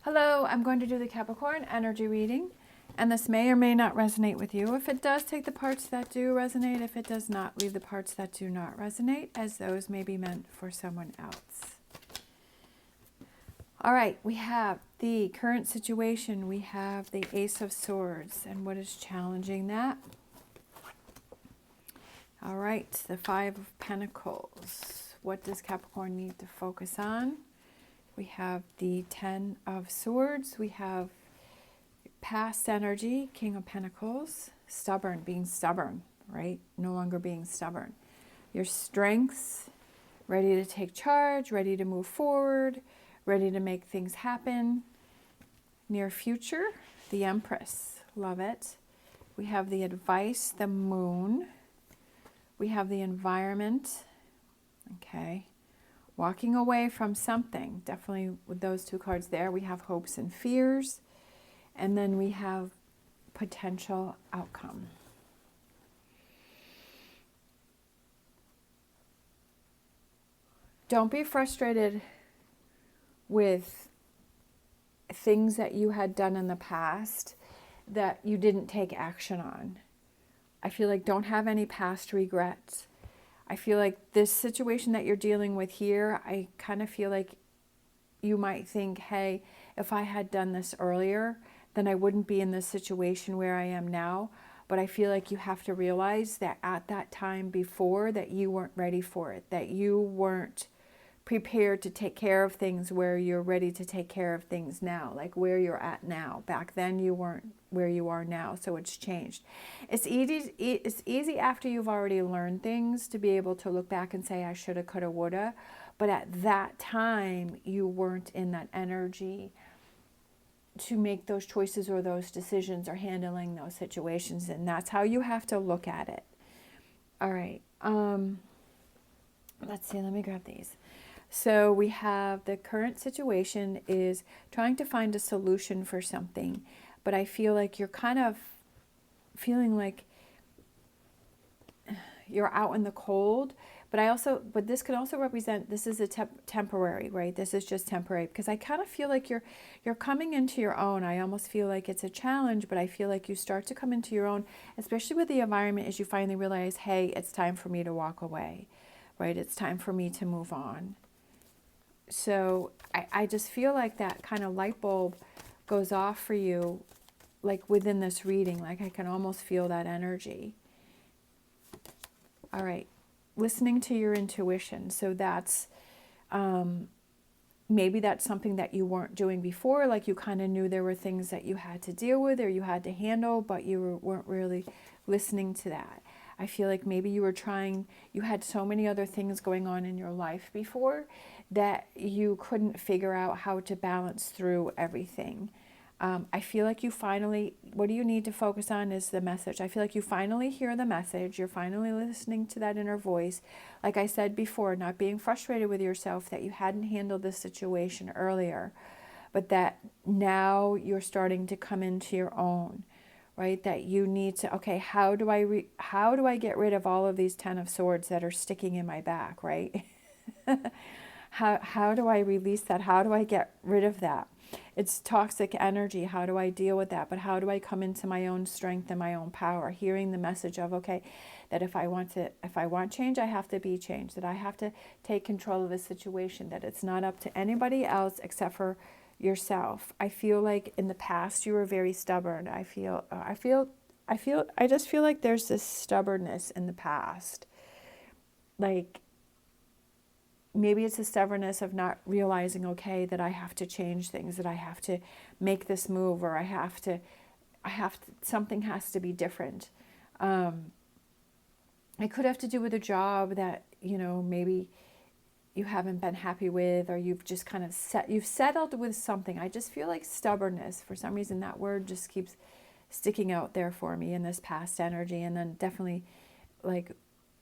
Hello, I'm going to do the Capricorn energy reading, and this may or may not resonate with you. If it does, take the parts that do resonate. If it does not, leave the parts that do not resonate, as those may be meant for someone else. All right, we have the current situation. We have the Ace of Swords, and what is challenging that? All right, the Five of Pentacles. What does Capricorn need to focus on? We have the Ten of Swords. We have past energy, King of Pentacles, stubborn, being stubborn, right? No longer being stubborn. Your strengths, ready to take charge, ready to move forward, ready to make things happen. Near future, the Empress, love it. We have the advice, the Moon. We have the environment, okay. Walking away from something, definitely with those two cards there. We have hopes and fears, and then we have potential outcome. Don't be frustrated with things that you had done in the past that you didn't take action on. I feel like don't have any past regrets. I feel like this situation that you're dealing with here, I kind of feel like you might think, hey, if I had done this earlier, then I wouldn't be in this situation where I am now. But I feel like you have to realize that at that time before that you weren't ready for it, that you weren't prepared to take care of things where you're ready to take care of things now, like where you're at now. Back then you weren't where you are now, so it's changed. It's easy after you've already learned things to be able to look back and say, I shoulda, coulda, woulda. But at that time, you weren't in that energy to make those choices or those decisions or handling those situations. And that's how you have to look at it. All right. Let's see. Let me grab these. So we have the current situation is trying to find a solution for something. But I feel like you're kind of feeling like you're out in the cold. But this could also represent, this is a temporary, right? This is just temporary, because I kind of feel like you're coming into your own. I almost feel like it's a challenge, but I feel like you start to come into your own, especially with the environment, as you finally realize, hey, it's time for me to walk away, right? It's time for me to move on. So I just feel like that kind of light bulb goes off for you, like within this reading. Like I can almost feel that energy. All right. Listening to your intuition. So that's maybe that's something that you weren't doing before. Like you kind of knew there were things that you had to deal with or you had to handle, but you weren't really listening to that. I feel like maybe you had so many other things going on in your life before that you couldn't figure out how to balance through everything. I feel like you finally, what do you need to focus on is the message. I feel like you finally hear the message. You're finally listening to that inner voice. Like I said before, not being frustrated with yourself that you hadn't handled this situation earlier, but that now you're starting to come into your own, right? That you need to, okay, how do I get rid of all of these 10 of Swords that are sticking in my back, right? How do I release that? How do I get rid of that? It's toxic energy. How do I deal with that? But how do I come into my own strength and my own power? Hearing the message of, okay, that if I want change, I have to be changed. That I have to take control of the situation. That it's not up to anybody else except for yourself. I feel like in the past you were very stubborn. I just feel like there's this stubbornness in the past. Like maybe it's a stubbornness of not realizing, okay, that I have to change things, that I have to make this move, or something has to be different. It could have to do with a job that, maybe you haven't been happy with, or you've just kind of you've settled with something. I just feel like stubbornness, for some reason, that word just keeps sticking out there for me in this past energy. And then definitely like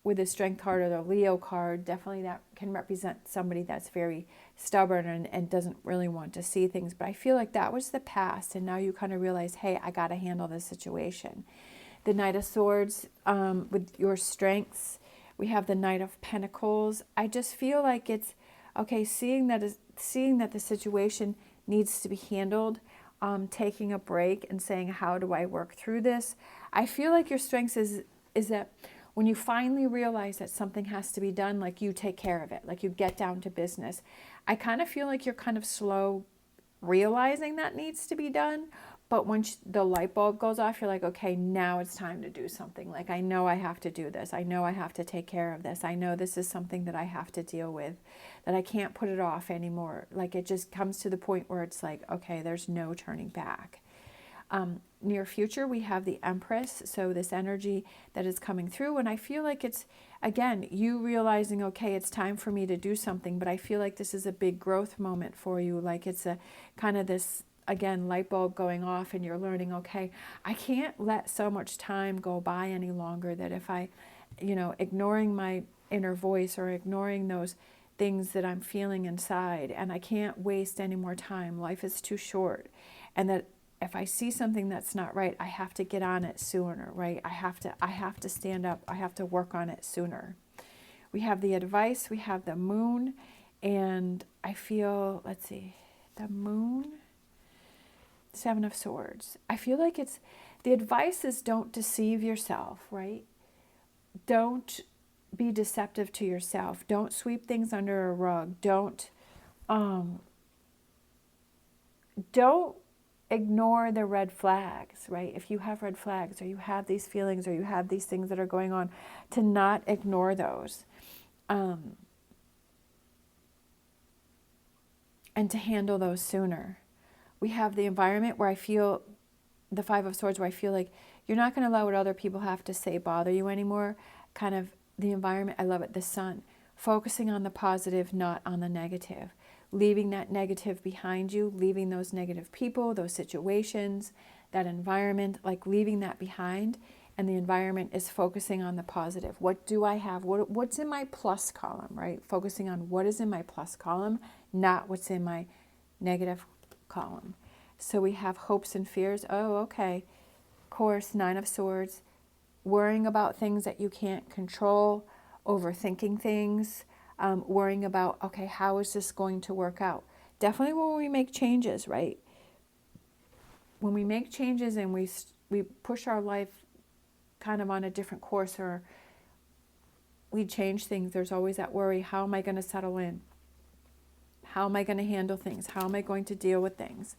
with the Strength card or the Leo card, definitely that can represent somebody that's very stubborn and doesn't really want to see things. But I feel like that was the past, and now you kind of realize, hey, I got to handle this situation. The Knight of Swords, with your strengths, we have the Knight of Pentacles. I just feel like it's, okay, seeing that the situation needs to be handled. Taking a break and saying, how do I work through this? I feel like your strength is that when you finally realize that something has to be done, like you take care of it, like you get down to business. I kind of feel like you're kind of slow realizing that needs to be done. But once the light bulb goes off, you're like, okay, now it's time to do something. Like, I know I have to do this. I know I have to take care of this. I know this is something that I have to deal with, that I can't put it off anymore. Like, it just comes to the point where it's like, okay, there's no turning back. Near future, we have the Empress, so this energy that is coming through, and I feel like it's, again, you realizing, okay, it's time for me to do something, but I feel like this is a big growth moment for you, like it's a kind of this, again, light bulb going off, and you're learning, okay, I can't let so much time go by any longer that if I, ignoring my inner voice or ignoring those things that I'm feeling inside, and I can't waste any more time. Life is too short, and that if I see something that's not right, I have to get on it sooner, right? I have to stand up. I have to work on it sooner. We have the advice, we have the moon, and I feel, let's see, the moon, Seven of Swords. I feel like it's, the advice is don't deceive yourself, right? Don't be deceptive to yourself. Don't sweep things under a rug. Don't ignore the red flags, right? If you have red flags, or you have these feelings, or you have these things that are going on, to not ignore those. And to handle those sooner. We have the environment where I feel, the Five of Swords, where I feel like you're not going to allow what other people have to say bother you anymore. Kind of the environment, I love it, the sun. Focusing on the positive, not on the negative. Leaving that negative behind you, leaving those negative people, those situations, that environment, like leaving that behind. And the environment is focusing on the positive. What do I have? What's in my plus column, right? Focusing on what is in my plus column, not what's in my negative column. So we have hopes and fears. Oh, okay. Of course, Nine of Swords. Worrying about things that you can't control, overthinking things, worrying about, okay, how is this going to work out? Definitely when we make changes, right? When we make changes and we push our life kind of on a different course, or we change things, there's always that worry. How am I going to settle in? How am I going to handle things? How am I going to deal with things?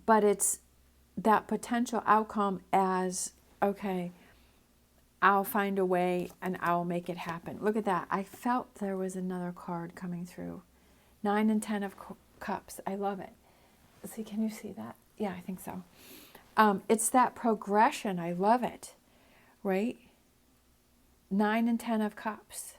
But it's that potential outcome as, okay, I'll find a way and I'll make it happen. Look at that. I felt there was another card coming through. 9 and 10 of Cups. I love it. See, can you see that? Yeah, I think so. It's that progression. I love it. Right? 9 and 10 of Cups.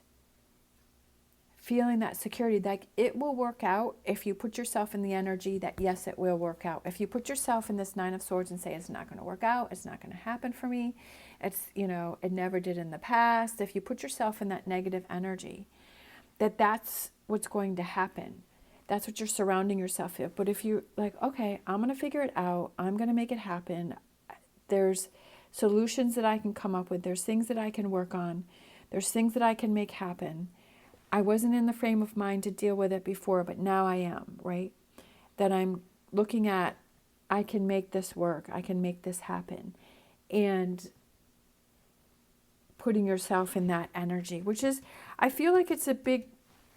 Feeling that security, like it will work out if you put yourself in the energy that, yes, it will work out. If you put yourself in this Nine of Swords and say, it's not going to work out, it's not going to happen for me, it's, it never did in the past. If you put yourself in that negative energy, that's what's going to happen. That's what you're surrounding yourself with. But if you like, okay, I'm going to figure it out. I'm going to make it happen. There's solutions that I can come up with. There's things that I can work on. There's things that I can make happen. I wasn't in the frame of mind to deal with it before, but now I am, right? That I'm looking at, I can make this work. I can make this happen. And putting yourself in that energy, which is, I feel like it's a big,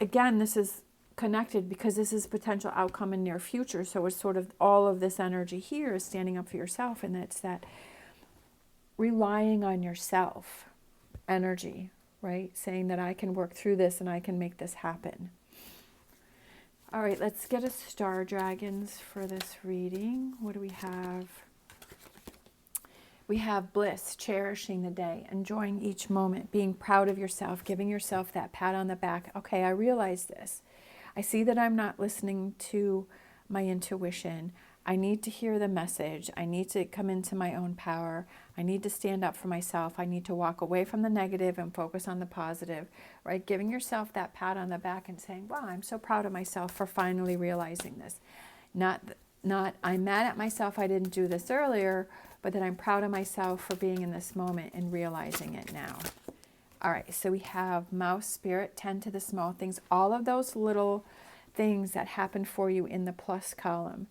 again, this is connected because this is potential outcome in near future. So it's sort of all of this energy here is standing up for yourself. And it's that relying on yourself energy, right? Saying that I can work through this and I can make this happen. All right, let's get a Star Dragons for this reading. What do we have? We have bliss, cherishing the day, enjoying each moment, being proud of yourself, giving yourself that pat on the back. Okay, I realize this. I see that I'm not listening to my intuition. I need to hear the message. I need to come into my own power. I need to stand up for myself. I need to walk away from the negative and focus on the positive, right? Giving yourself that pat on the back and saying, wow, I'm so proud of myself for finally realizing this. Not I'm mad at myself I didn't do this earlier, but that I'm proud of myself for being in this moment and realizing it now. All right, so we have Mouse Spirit, tend to the small things. All of those little things that happen for you in the plus column.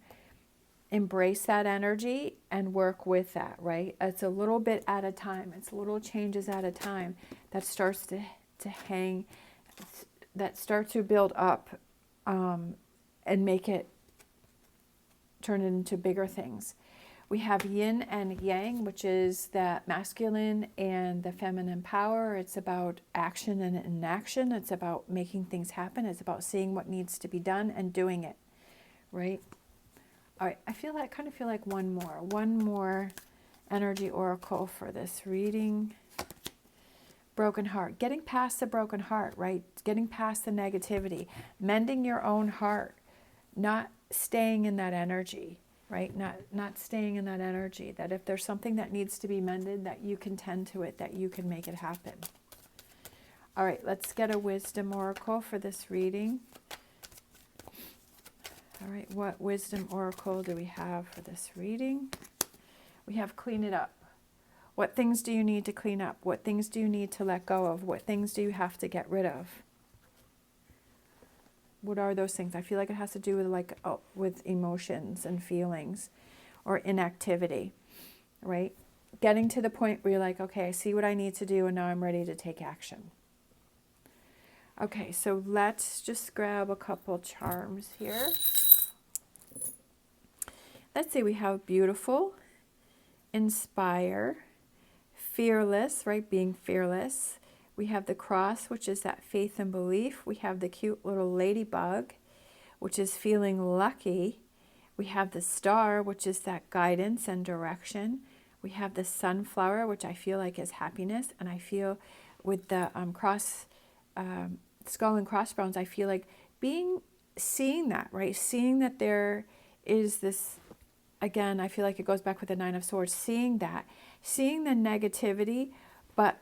Embrace that energy and work with that, right? It's a little bit at a time. It's little changes at a time that starts to hang, that start to build up, and make it, turn it into bigger things. We have yin and yang, which is the masculine and the feminine power. It's about action and inaction. It's about making things happen. It's about seeing what needs to be done and doing it, right? All right, I kind of feel like one more energy oracle for this reading. Broken heart, getting past the broken heart, right? Getting past the negativity, mending your own heart, not staying in that energy, right? Not staying in that energy, that if there's something that needs to be mended, that you can tend to it, that you can make it happen. All right, let's get a wisdom oracle for this reading. All right, what wisdom oracle do we have for this reading? We have clean it up. What things do you need to clean up? What things do you need to let go of? What things do you have to get rid of? What are those things? I feel like it has to do with with emotions and feelings or inactivity, right? Getting to the point where you're like, okay, I see what I need to do and now I'm ready to take action. Okay, so let's just grab a couple charms here. Let's see, we have beautiful, inspire, fearless, right? Being fearless. We have the cross, which is that faith and belief. We have the cute little ladybug, which is feeling lucky. We have the star, which is that guidance and direction. We have the sunflower, which I feel like is happiness. And I feel with the skull and crossbones, I feel like seeing that, right? Seeing that there is this, again, I feel like it goes back with the Nine of Swords, seeing that, seeing the negativity, but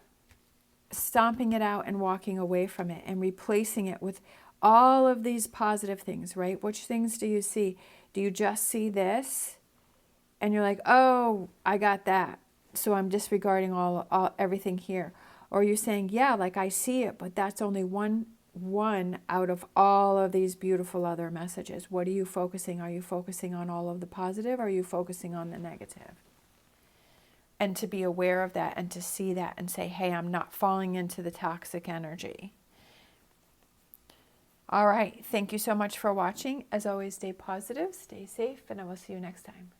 stomping it out and walking away from it and replacing it with all of these positive things, right? Which things do you see? Do you just see this and you're like, oh, I got that, so I'm disregarding everything here? Or you're saying, yeah, like I see it, but that's only one out of all of these beautiful other messages. What are you focusing? Are you focusing on all of the positive? Or are you focusing on the negative? And to be aware of that and to see that and say, hey, I'm not falling into the toxic energy. All right. Thank you so much for watching. As always, stay positive, stay safe, and I will see you next time.